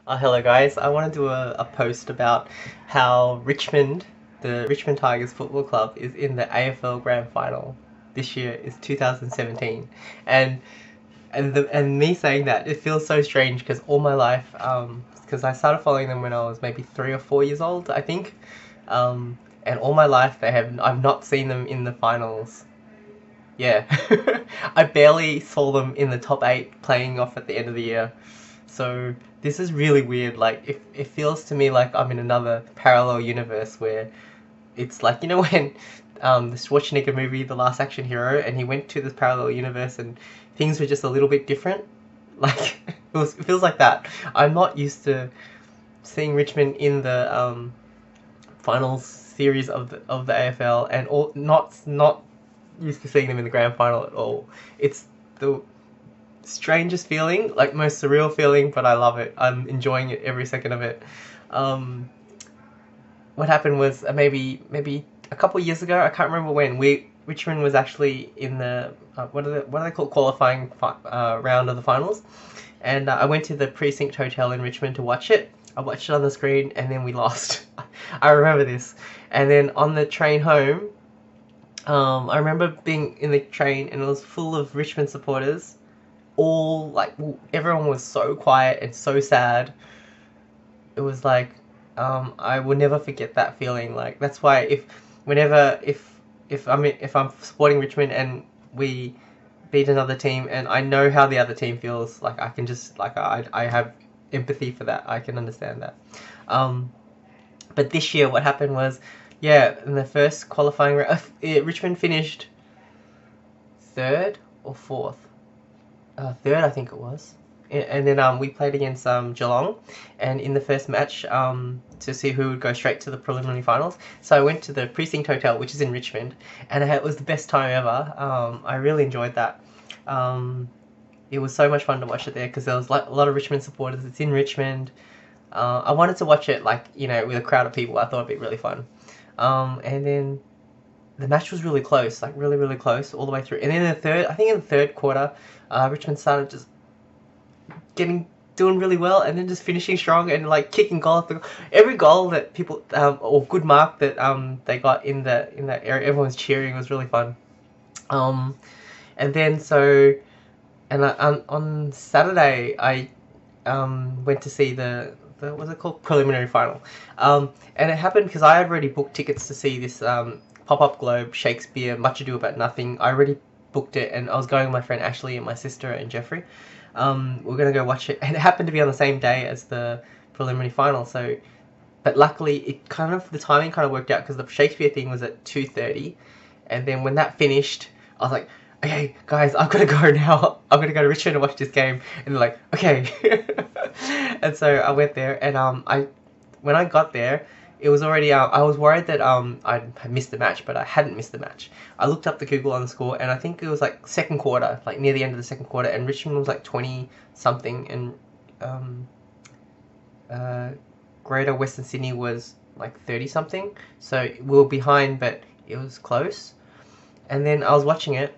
Hello guys, I want to do a post about how the Richmond Tigers Football Club is in the AFL Grand Final. This year is 2017, and me saying that, it feels so strange because all my life, because I started following them when I was maybe 3 or 4 years old, I think, and all my life I've not seen them in the finals. Yeah, I barely saw them in the top 8 playing off at the end of the year. So this is really weird. Like it feels to me like I'm in another parallel universe where it's like, you know, when the Schwarzenegger movie The Last Action Hero, and he went to this parallel universe and things were just a little bit different. Like it feels like that. I'm not used to seeing Richmond in the finals series of the AFL, and not used to seeing them in the grand final at all. It's the strangest feeling, like most surreal feeling, but I love it. I'm enjoying it every second of it. Um, what happened was maybe a couple of years ago, I can't remember when, Richmond was actually in the what are they called, qualifying round of the finals, and I went to the Precinct Hotel in Richmond to watch it. I watched it on the screen, and then we lost. I remember this. And then on the train home, I remember being in the train, and it was full of Richmond supporters. All like everyone was so quiet and so sad. It was like, I will never forget that feeling. Like that's why if I'm supporting Richmond and we beat another team and I know how the other team feels, like I can just like I have empathy for that. I can understand that. Um, but this year, what happened was, yeah, in the first qualifying round, Richmond finished third or fourth. Third, I think it was. And then we played against Geelong, and in the first match, to see who would go straight to the preliminary finals. So I went to the Precinct Hotel, which is in Richmond, and it was the best time ever. I really enjoyed that. It was so much fun to watch it there because there was like a lot of Richmond supporters. It's in Richmond. I wanted to watch it, like, you know, with a crowd of people. I thought it'd be really fun. And then the match was really close, like really, really close all the way through. And then I think in the third quarter, Richmond started just doing really well, and then just finishing strong and like kicking goal after goal. Every goal that people or good mark that they got in that area, everyone's cheering. It was really fun. Um, and then on Saturday I went to see the what's it called, preliminary final. And it happened because I had already booked tickets to see this pop-up globe Shakespeare Much Ado About Nothing. I already booked it, and I was going with my friend Ashley and my sister and Jeffrey. We're gonna go watch it, and it happened to be on the same day as the preliminary final. So, but luckily, the timing kind of worked out because the Shakespeare thing was at 2:30, and then when that finished, I was like, okay, guys, I've got to go now. I'm gonna go to Richmond and watch this game. And they're like, okay. And so I went there, and when I got there, it was already. I was worried that I had missed the match, but I hadn't missed the match. I looked up the Google on the score, and I think it was like second quarter, like near the end of the second quarter, and Richmond was like 20 something, and uh, Greater Western Sydney was like 30 something. So we were behind, but it was close. And then I was watching it,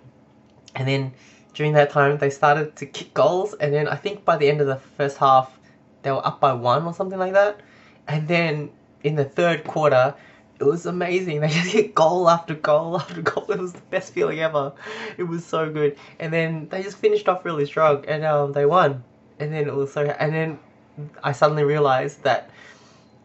and then during that time they started to kick goals, and then I think by the end of the first half they were up by 1 or something like that. And then in the third quarter, it was amazing. They just hit goal after goal after goal. It was the best feeling ever. It was so good. And then they just finished off really strong, and they won. And then and then I suddenly realized that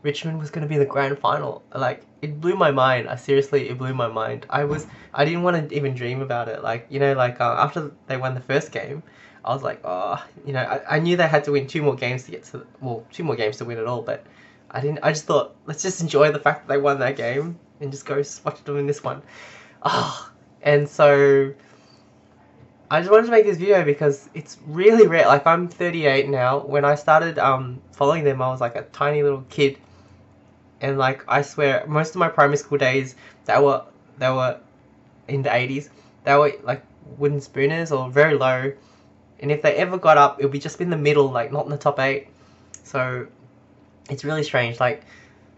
Richmond was going to be the grand final. Like, it blew my mind. It blew my mind. I didn't want to even dream about it. Like, you know, like after they won the first game, I was like, oh, you know, I knew they had to win 2 more games to get to, well, 2 more games to win it all, but I just thought, let's just enjoy the fact that they won that game and just go watch them in this one. Ah, and so I just wanted to make this video because it's really rare. Like, I'm 38 now. When I started following them, I was like a tiny little kid. And like, I swear, most of my primary school days, they were in the 80s. They were like wooden spooners or very low. And if they ever got up, it would be just in the middle, like not in the top 8. So it's really strange. Like,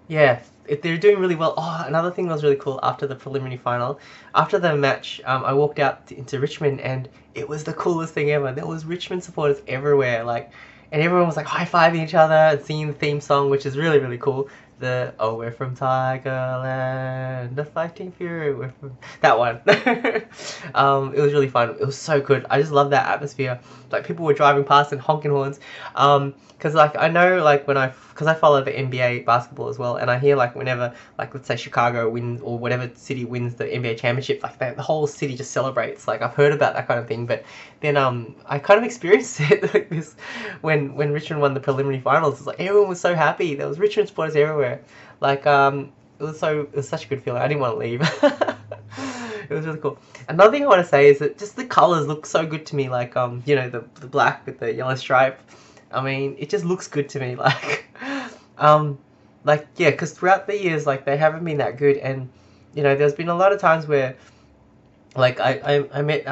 yeah, if they're doing really well. Oh, another thing that was really cool after the preliminary final, after the match, I walked out into Richmond, and it was the coolest thing ever. There was Richmond supporters everywhere, like, and everyone was like high-fiving each other and singing the theme song, which is really, really cool. The "Oh, we're from Tigerland, the fighting fury, we're from..." that one. It was really fun. It was so good. I just love that atmosphere. Like, people were driving past and honking horns. Because like I know, like because I follow the NBA basketball as well, and I hear like whenever, like, let's say Chicago wins or whatever city wins the NBA championship, like the whole city just celebrates. Like, I've heard about that kind of thing, but then I kind of experienced it like this when Richmond won the preliminary finals. It's like everyone was so happy. There was Richmond supporters everywhere. Like, it was such a good feeling. I didn't want to leave. It was really cool. Another thing I want to say is that just the colors look so good to me. Like, you know, the black with the yellow stripe. I mean, it just looks good to me. Like, yeah, because throughout the years, like, they haven't been that good, and you know, there's been a lot of times where, like, I met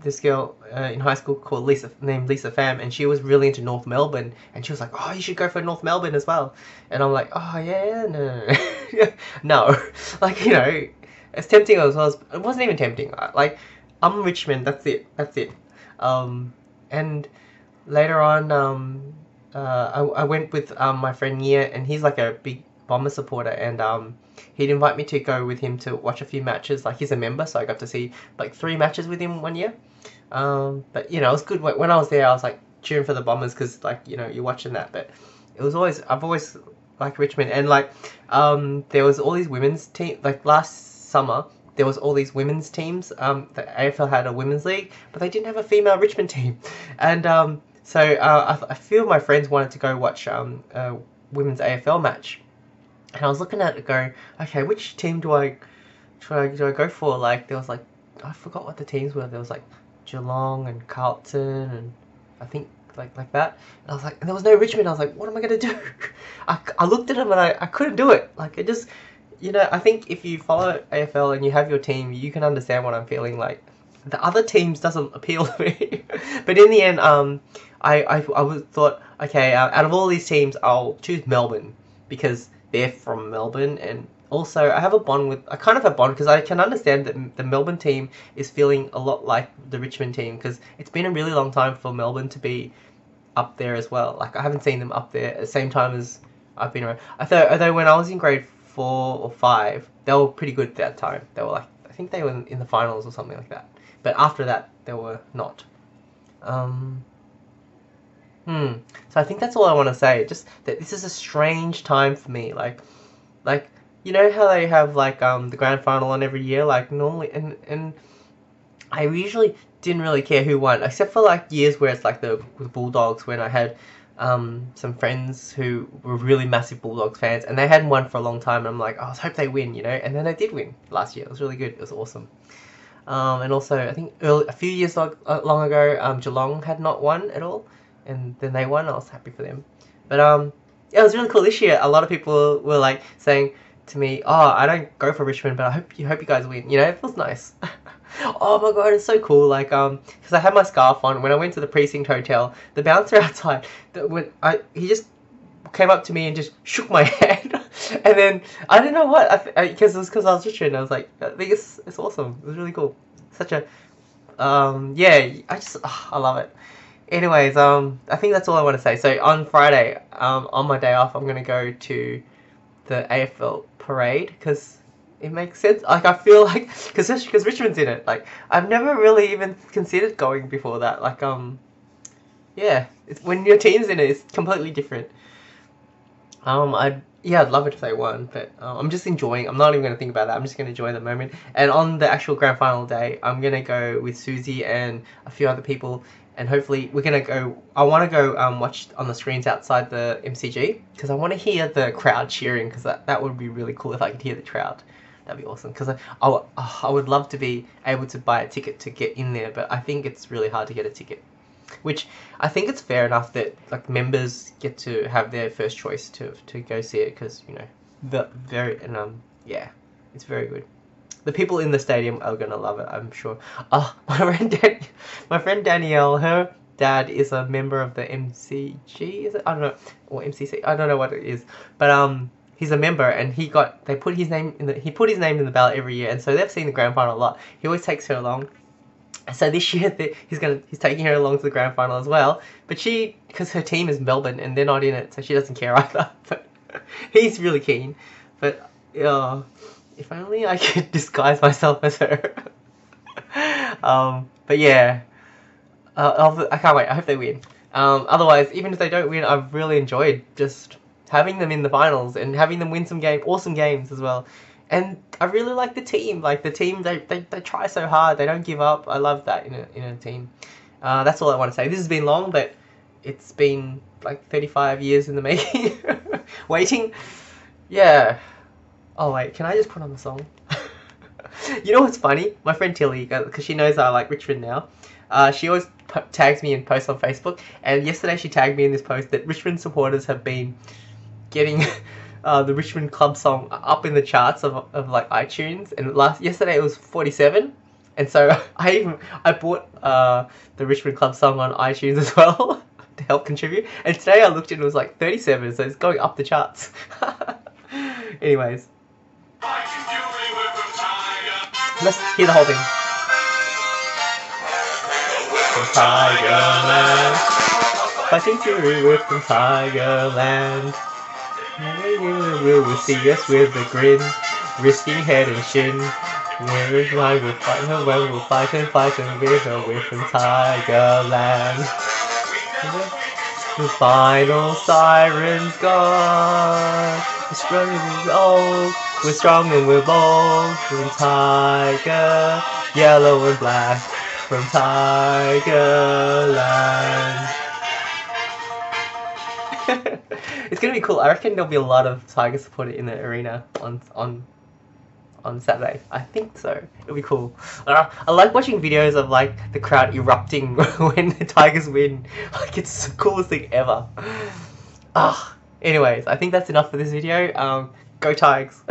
this girl in high school called named Lisa Pham, and she was really into North Melbourne, and she was like, "Oh, you should go for North Melbourne as well," and I'm like, "Oh yeah, no, no," like, you know, as tempting as well as it wasn't even tempting. Like, I'm Richmond, that's it. And later on, I went with my friend Nia, and he's like a big Bomber supporter, and he'd invite me to go with him to watch a few matches. Like, he's a member, so I got to see like 3 matches with him one year. But you know, it was good. When I was there, I was like cheering for the Bombers because, like, you know, you're watching that. But it was always, I've always liked Richmond, and like there was all these women's team. Like, last summer, there was all these women's teams. The AFL had a women's league, but they didn't have a female Richmond team, and so a few of my friends wanted to go watch a women's AFL match, and I was looking at it going, okay, which team do I go for? Like, there was like, I forgot what the teams were. There was like Geelong and Carlton, and I think like that. And I was like, and there was no Richmond. I was like, what am I gonna do? I looked at them and I couldn't do it. Like, it just, you know, I think if you follow AFL and you have your team, you can understand what I'm feeling. Like, the other teams doesn't appeal to me. But in the end, I thought, okay, out of all these teams, I'll choose Melbourne because they're from Melbourne, and also I kind of have a bond because I can understand that the Melbourne team is feeling a lot like the Richmond team, because it's been a really long time for Melbourne to be up there as well. Like, I haven't seen them up there at the same time as I've been around. Although when I was in grade 4 or 5, they were pretty good that time. They were like, I think they were in the finals or something like that. But after that, they were not. So I think that's all I want to say. Just that this is a strange time for me. Like, you know how they have like the grand final on every year. Like, normally, and I usually didn't really care who won, except for like years where it's like the Bulldogs, when I had some friends who were really massive Bulldogs fans, and they hadn't won for a long time. And I'm like, oh, I hope they win, you know. And then they did win last year. It was really good. It was awesome. And also, I think a few years long ago, Geelong had not won at all, and then they won. I was happy for them. But yeah, it was really cool this year. A lot of people were like saying to me, "Oh, I don't go for Richmond, but I hope you guys win." You know, it feels nice. Oh my god, it's so cool. Like, because I had my scarf on when I went to the precinct hotel. The bouncer outside, he just came up to me and just shook my hand, and then I don't know what, because it was because I was Richmond. I was like, I think it's awesome. It was really cool. Such a yeah. I love it. Anyways, I think that's all I want to say. So on Friday, on my day off, I'm gonna go to the AFL parade because it makes sense. Like, I feel like because Richmond's in it. Like, I've never really even considered going before that. Like, yeah, when your team's in it, it's completely different. I'd love it if they won, but I'm just enjoying. I'm not even going to think about that. I'm just going to enjoy the moment. And on the actual grand final day, I'm going to go with Susie and a few other people, and hopefully we're going to go. I want to go watch on the screens outside the MCG because I want to hear the crowd cheering, because that would be really cool if I could hear the crowd. That'd be awesome, because I would love to be able to buy a ticket to get in there, but I think it's really hard to get a ticket. Which I think it's fair enough that like members get to have their first choice to go see it, because, you know, yeah, it's very good. The people in the stadium are gonna love it, I'm sure. My friend Danielle, her dad is a member of the MCG, is it? I don't know, or MCC, I don't know what it is, but he's a member, and he put his name in the ballot every year, and so they've seen the grand final a lot. He always takes her along. So this year he's taking her along to the grand final as well. But because her team is Melbourne and they're not in it, so she doesn't care either. But he's really keen. But if only I could disguise myself as her. But yeah, I can't wait. I hope they win. Otherwise, even if they don't win, I've really enjoyed just having them in the finals and having them win some awesome games as well. And I really like the team. Like the team, they try so hard. They don't give up. I love that in a team. That's all I want to say. This has been long, but it's been like 35 years in the making. Waiting. Yeah. Oh wait, can I just put on the song? You know what's funny? My friend Tilly, because she knows I like Richmond now, she always tags me in posts on Facebook, and yesterday she tagged me in this post that Richmond supporters have been getting the Richmond club song up in the charts of like iTunes, and yesterday it was 47, and so I bought the Richmond club song on iTunes as well to help contribute, and today I looked and it was like 37, so it's going up the charts. Anyways, let's hear the whole thing. From Tigerland, fighting fury with from Tigerland. You will see us with a grin, risking head and shin. We'll fight her when we'll fight and with her, we're from Tigerland. The final siren's gone. We're strong and we're old. We're strong and we're bold. From Tiger, yellow and black. From Tigerland. It's gonna be cool. I reckon there'll be a lot of Tiger supporters in the arena on Saturday. I think so. It'll be cool. I like watching videos of like the crowd erupting when the Tigers win. Like it's the coolest thing ever. Anyways, I think that's enough for this video. Go Tigers.